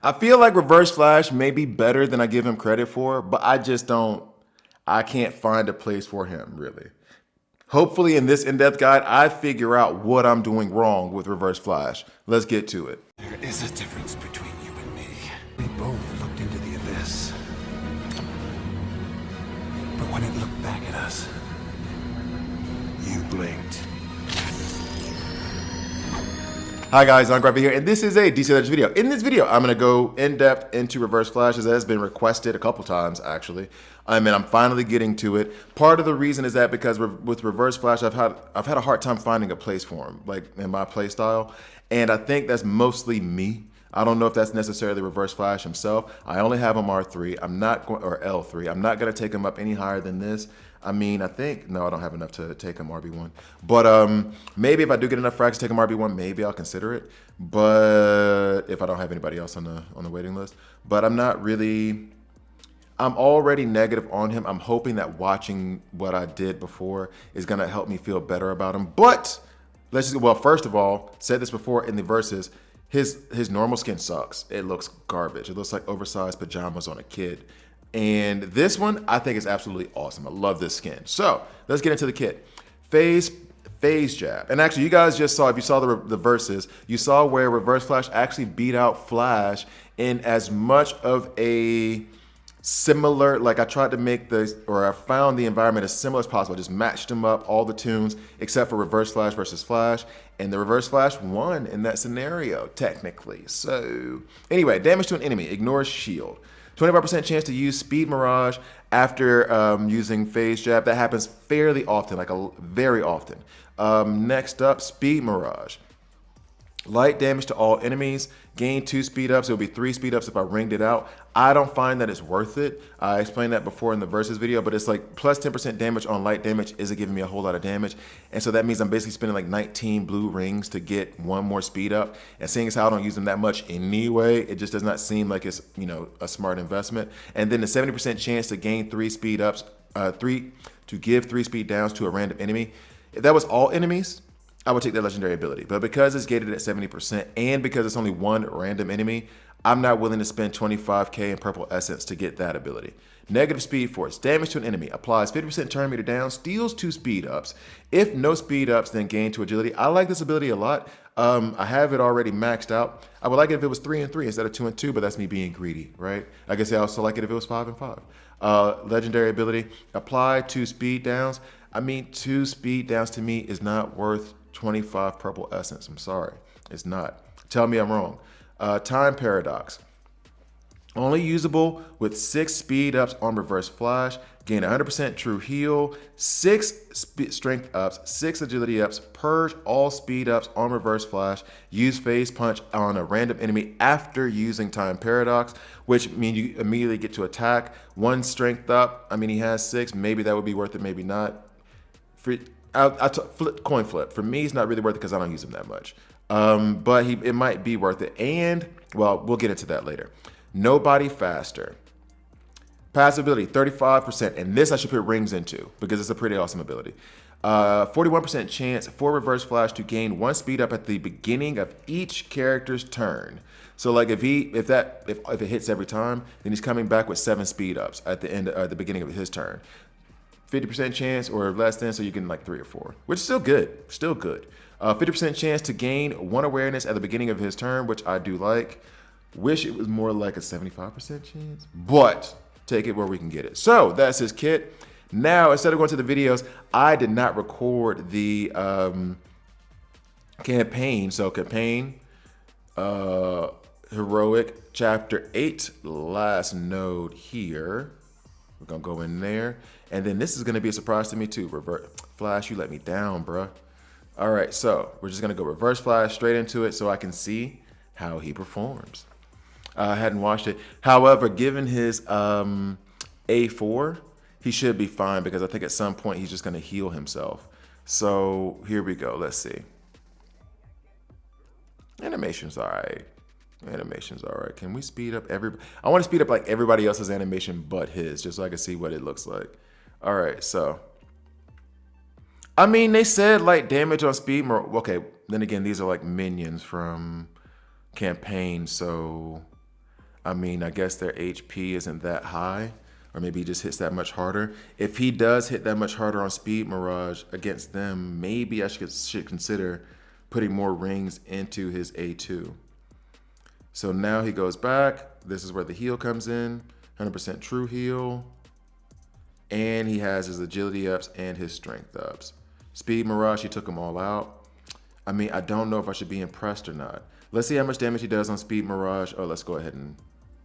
I feel like Reverse Flash may be better than I give him credit for, but I can't find a place for him, really. Hopefully in this in-depth guide, I figure out what I'm doing wrong with Reverse Flash. Let's get to it. There is a difference between you and me. We both looked into the abyss. But when it looked back at us, you blinked. Hi guys, I'm Gravy here, and this is a DC Legends video. In this video, I'm going to go in-depth into Reverse Flash, as has been requested a couple times, actually. And I'm finally getting to it. Part of the reason is that because with Reverse Flash, I've had a hard time finding a place for him, like in my play style. And I think that's mostly me. I don't know if that's necessarily Reverse Flash himself. I only have him R3. I'm not going, or L3. I'm not going to take him up any higher than this. I mean, I think, no, I don't have enough to take him RB1. But maybe if I do get enough frags to take him RB1, maybe I'll consider it. But if I don't have anybody else on the waiting list. But I'm not really, I'm already negative on him. I'm hoping that watching what I did before is going to help me feel better about him. But let's just, well, first of all, said this before in the verses, his normal skin sucks. It looks garbage. It looks like oversized pajamas on a kid. And this one, I think is absolutely awesome. I love this skin. So let's get into the kit. Phase jab. And actually, you guys just saw, if you saw the verses, you saw where Reverse Flash actually beat out Flash in as much of a similar, like I tried to make I found the environment as similar as possible. I just matched them up, all the tunes, except for Reverse Flash versus Flash. And the Reverse Flash won in that scenario, technically. So anyway, damage to an enemy, ignores shield. 25% chance to use Speed Mirage after using Phase Jab. That happens fairly often, very often. Next up, Speed Mirage. Light damage to all enemies. Gain 2 speed ups. It'll be 3 speed ups if I ringed it out. I don't find that it's worth it. I explained that before in the versus video, but it's like plus 10% damage on light damage isn't giving me a whole lot of damage. And so that means I'm basically spending like 19 blue rings to get 1 more speed up. And seeing as how I don't use them that much anyway, it just does not seem like it's, you know, a smart investment. And then the 70% chance to gain 3 speed ups, to give 3 speed downs to a random enemy. If that was all enemies, I would take that legendary ability. But because it's gated at 70% and because it's only 1 random enemy, I'm not willing to spend 25k in purple essence to get that ability. Negative speed force. Damage to an enemy. Applies 50% turn meter down. Steals 2 speed ups. If no speed ups, then gain 2 agility. I like this ability a lot. I have it already maxed out. I would like it if it was 3 and 3 instead of 2 and 2, but that's me being greedy, right? I guess I also like it if it was 5 and 5. Legendary ability. Apply 2 speed downs. I mean, 2 speed downs to me is not worth 25 purple essence. I'm sorry. It's not. Tell me I'm wrong. Time paradox. Only usable with 6 speed ups on Reverse Flash. Gain 100% true heal. 6 strength ups. 6 agility ups. Purge all speed ups on Reverse Flash. Use phase punch on a random enemy after using time paradox, which means you immediately get to attack. 1 strength up. I mean, he has 6. Maybe that would be worth it. Maybe not. Coin flip. For me, it's not really worth it because I don't use him that much. But it might be worth it. And, well, we'll get into that later. Nobody faster. Passive ability, 35%. And this I should put rings into because it's a pretty awesome ability. 41% chance for Reverse Flash to gain 1 speed up at the beginning of each character's turn. So like if it hits every time, then he's coming back with 7 speed ups at the beginning of his turn. 50% chance or less than, so you can like 3 or 4, which is still good, 50% chance to gain 1 awareness at the beginning of his turn, which I do like. Wish it was more like a 75% chance, but take it where we can get it. So that's his kit. Now, instead of going to the videos, I did not record the campaign. So campaign, heroic, chapter 8, last node here. We're gonna go in there. And then this is gonna be a surprise to me too. Flash, you let me down, bruh. All right, so we're just gonna go Reverse Flash straight into it so I can see how he performs. I hadn't watched it. However, given his A4, he should be fine because I think at some point he's just gonna heal himself. So here we go, let's see. Animation's all right. Animation's all right. Can we speed up I want to speed up like everybody else's animation but his, just so I can see what it looks like. All right, so. I mean, they said like damage on speed. Okay, then again, these are like minions from campaign, so I mean, I guess their HP isn't that high, or maybe he just hits that much harder. If he does hit that much harder on Speed Mirage against them, maybe I should consider putting more rings into his A2. So now he goes back. This is where the heal comes in, 100% true heal. And he has his agility ups and his strength ups. Speed Mirage, he took them all out. I mean, I don't know if I should be impressed or not. Let's see how much damage he does on Speed Mirage. Oh, let's go ahead and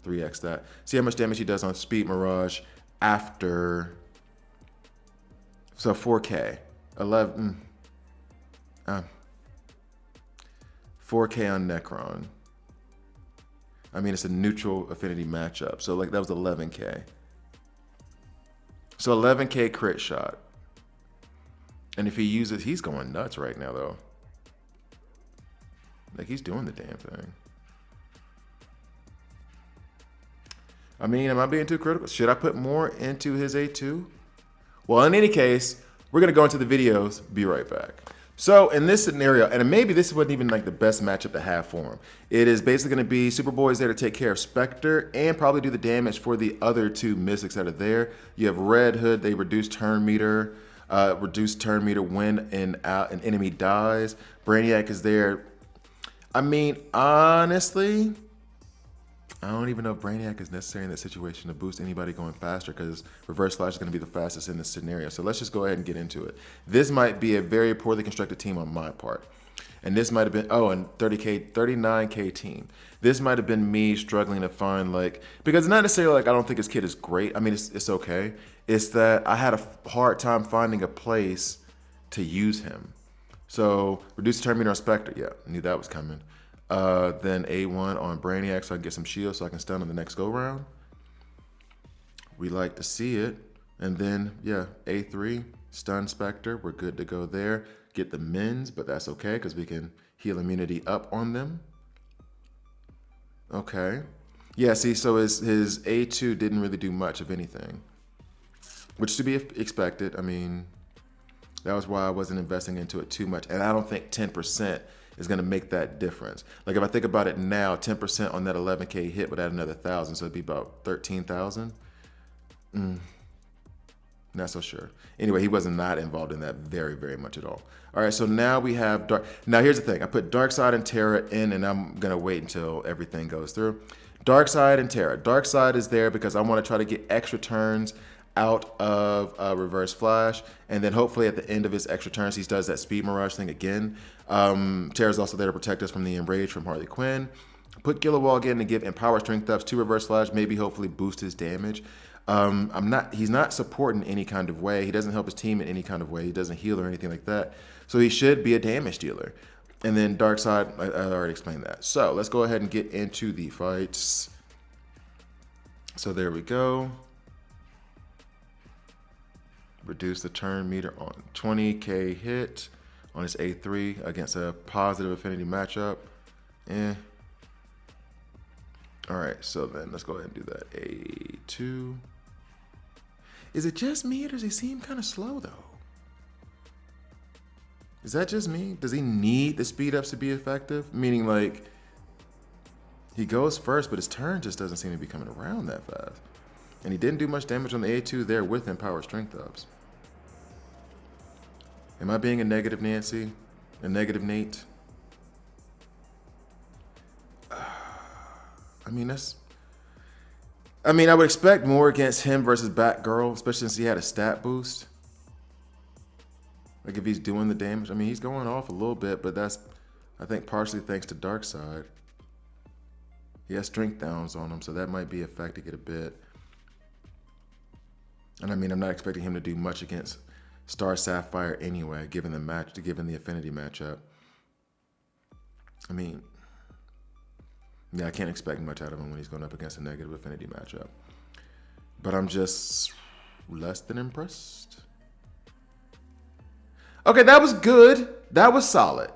3x that. See how much damage he does on Speed Mirage after. So 4K. 4K on Necron. I mean, it's a neutral affinity matchup. So like that was 11K. So 11K crit shot. And if he uses, he's going nuts right now though. Like he's doing the damn thing. I mean, am I being too critical? Should I put more into his A2? Well, in any case, we're gonna go into the videos, be right back. So in this scenario, and maybe this wasn't even like the best matchup to have for him. It is basically gonna be Superboy's there to take care of Spectre and probably do the damage for the other two Mystics that are there. You have Red Hood, they reduce turn meter when an enemy dies. Brainiac is there. I mean, honestly, I don't even know if Brainiac is necessary in that situation to boost anybody going faster because Reverse Flash is going to be the fastest in this scenario. So let's just go ahead and get into it. This might be a very poorly constructed team on my part. And this might have been, oh, and 39K team. This might have been me struggling to find like, because it's not necessarily like I don't think his kit is great. I mean, it's okay. It's that I had a hard time finding a place to use him. So reduce turn meter on Spectre. Yeah, I knew that was coming. Then A1 on Brainiac so I can get some shield so I can stun on the next go round. We like to see it. And then, yeah, A3, stun Spectre. We're good to go there. Get the mins, but that's okay because we can heal immunity up on them. Okay. Yeah, see, so his A2 didn't really do much of anything, which to be expected. I mean, that was why I wasn't investing into it too much. And I don't think 10% is going to make that difference. Like if I think about it now, 10% on that 11K hit would add another 1,000. So it'd be about 13,000. Not so sure. Anyway, he was not involved in that very, very much at all. All right, so now we have Dark. Now here's the thing. I put Darkseid and Terra in, and I'm going to wait until everything goes through. Darkseid and Terra. Darkseid is there because I want to try to get extra turns out of Reverse Flash, and then hopefully at the end of his extra turns he does that Speed Mirage thing again. Terra's also there to protect us from the Enrage from Harley Quinn. Put Gillowall again to give Empower Strength ups to Reverse Flash, maybe hopefully boost his damage. He's not supporting any kind of way. He doesn't help his team in any kind of way. He doesn't heal or anything like that. So he should be a damage dealer. And then Darkseid, I already explained that. So let's go ahead and get into the fights. So there we go. Reduce the turn meter on 20K hit on his A3 against a positive affinity matchup. All right, so then let's go ahead and do that. A2. Is it just me or does he seem kind of slow though? Is that just me? Does he need the speed ups to be effective? Meaning like he goes first, but his turn just doesn't seem to be coming around that fast. And he didn't do much damage on the A2 there with Empower Strength ups. Am I being a negative Nancy? A negative Nate? I would expect more against him versus Batgirl, especially since he had a stat boost. Like if he's doing the damage. I mean, he's going off a little bit, but that's, I think, partially thanks to Darkseid. He has strength downs on him, so that might be affecting it a bit. And I mean, I'm not expecting him to do much against Star Sapphire anyway, given the affinity matchup. I mean, yeah, I can't expect much out of him when he's going up against a negative affinity matchup. But I'm just less than impressed. Okay, that was good. That was solid.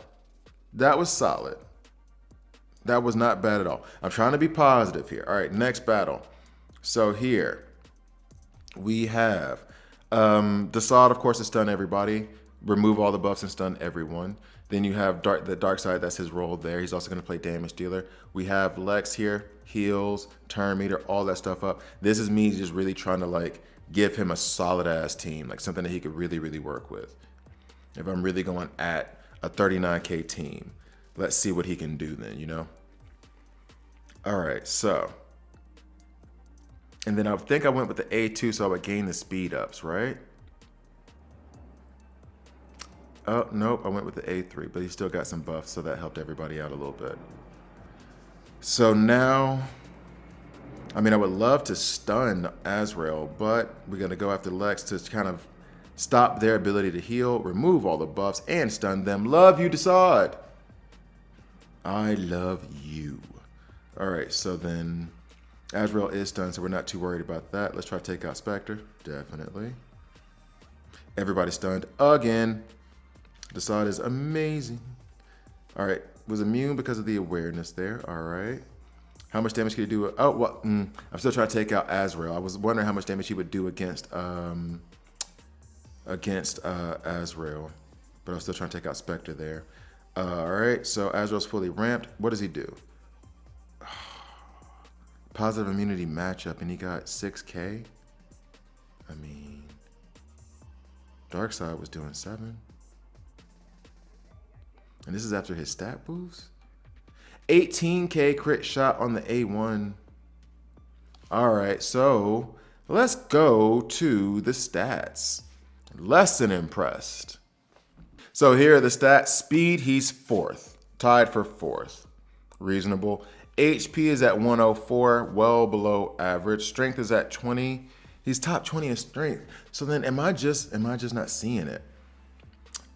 That was solid. That was not bad at all. I'm trying to be positive here. All right, next battle. So here we have Desaad, of course, to stun everybody. Remove all the buffs and stun everyone. Then you have the dark side, that's his role there. He's also going to play damage dealer. We have Lex here, heals, turn meter, all that stuff up. This is me just really trying to like give him a solid ass team, like something that he could really, really work with. If I'm really going at a 39K team, let's see what he can do then, you know? All right, so. And then I think I went with the A2 so I would gain the speed ups, right? Oh, nope, I went with the A3, but he still got some buffs, so that helped everybody out a little bit. So now, I mean, I would love to stun Azrael, but we're going to go after Lex to kind of stop their ability to heal, remove all the buffs, and stun them. Love you, Desaad. I love you. All right, so then Azrael is stunned, so we're not too worried about that. Let's try to take out Spectre. Definitely. Everybody stunned again. Desaad is amazing. All right, was immune because of the awareness there. All right. How much damage could he do? Oh, well, I'm still trying to take out Azrael. I was wondering how much damage he would do against Azrael, but I was still trying to take out Spectre there. All right, so Azrael's fully ramped. What does he do? Positive immunity matchup, and he got 6K. I mean, Darkseid was doing 7. And this is after his stat boost. 18K crit shot on the A1. All right, so let's go to the stats. Less than impressed. So here are the stats. Speed, he's 4th. Tied for 4th. Reasonable. HP is at 104, well below average. Strength is at 20. He's top 20 in strength. So then am I just not seeing it?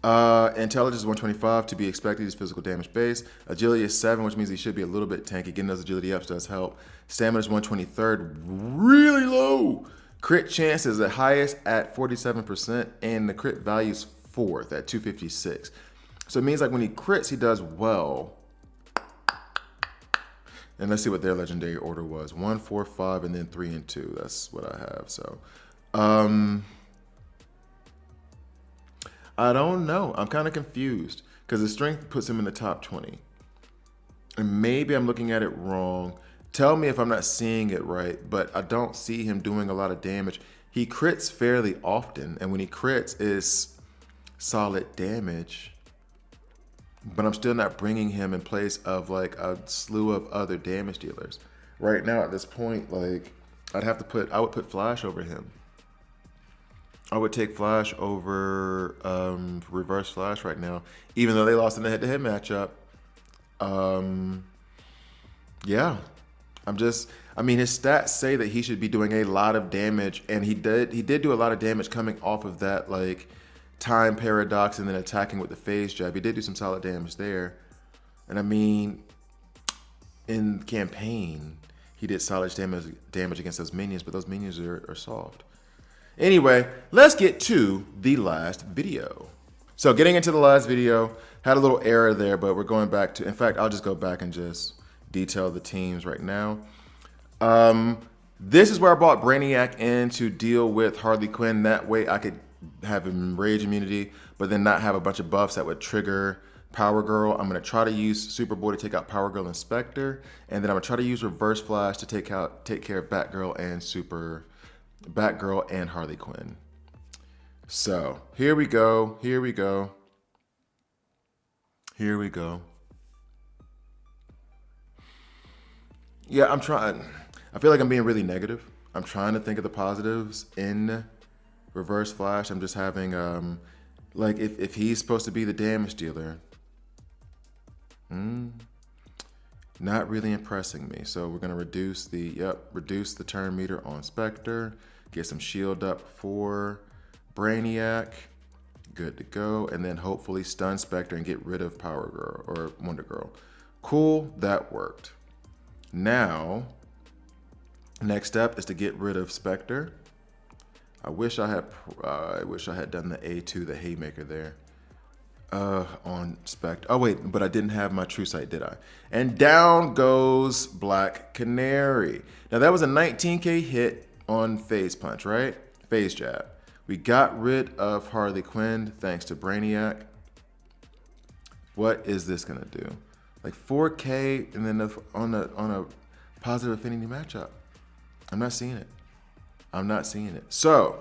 Intelligence is 125, to be expected. He's physical damage base. Agility is 7, which means he should be a little bit tanky. Getting those agility ups does help. Stamina is 123rd, really low. Crit chance is the highest at 47%, and the crit value is 4th at 256. So it means like when he crits, he does well. And let's see what their legendary order was. 1, 4, 5, and then 3 and 2. That's what I have. So, I don't know. I'm kind of confused because the strength puts him in the top 20. And maybe I'm looking at it wrong. Tell me if I'm not seeing it right, but I don't see him doing a lot of damage. He crits fairly often, and when he crits, it's solid damage. But I'm still not bringing him in place of like a slew of other damage dealers. Right now at this point, like I would put Flash over him. I would take Flash over Reverse Flash right now, even though they lost in the head-to-head matchup. Yeah, I mean, his stats say that he should be doing a lot of damage, and he did do a lot of damage coming off of that like time paradox and then attacking with the phase jab. He did do some solid damage there. And I mean, in campaign, he did solid damage against those minions, but those minions are soft. Anyway, let's get to the last video. So getting into the last video, had a little error there, but we're going back to, in fact, I'll just go back and just detail the teams right now. This is where I brought Brainiac in to deal with Harley Quinn. That way I could have rage immunity, but then not have a bunch of buffs that would trigger Power Girl. I'm going to try to use Superboy to take out Power Girl and Spectre, and then I'm going to try to use Reverse Flash to take care of Batgirl and Harley Quinn. So here we go. Yeah, I'm trying. I feel like I'm being really negative. I'm trying to think of the positives in Reverse Flash. I'm just having like if he's supposed to be the damage dealer, not really impressing me. So we're gonna reduce the turn meter on Spectre, get some shield up for Brainiac, good to go, and then hopefully stun Spectre and get rid of Power Girl or Wonder Girl. Cool, that worked. Now, next step is to get rid of Spectre. I wish I had done the A2, the Haymaker there on Spectre. Oh wait, but I didn't have my True Sight, did I? And down goes Black Canary. Now that was a 19K hit on Phase Punch, right? Phase Jab. We got rid of Harley Quinn thanks to Brainiac. What is this gonna do? Like 4K and then on a positive affinity matchup. I'm not seeing it. I'm not seeing it. So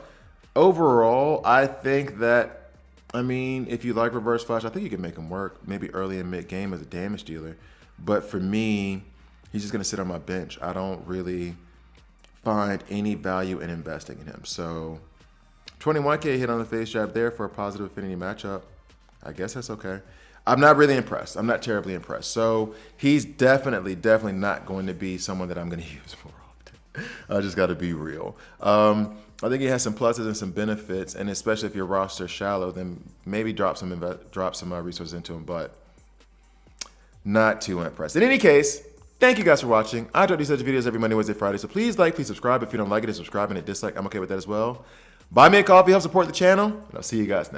overall, I think that, I mean, if you like Reverse Flash, I think you can make him work maybe early and mid game as a damage dealer. But for me, he's just gonna sit on my bench. I don't really find any value in investing in him. So 21K hit on the face jab there for a positive affinity matchup. I guess that's okay. I'm not really impressed. I'm not terribly impressed. So he's definitely not going to be someone that I'm going to use more often. I just got to be real. I think he has some pluses and some benefits, and especially if your roster is shallow, then maybe drop some resources into him, but not too impressed. In any case, thank you guys for watching. I drop these such videos every Monday, Wednesday, Friday, so please like, please subscribe. If you don't like it, subscribe, and a dislike, I'm okay with that as well. Buy me a coffee, help support the channel, and I'll see you guys next.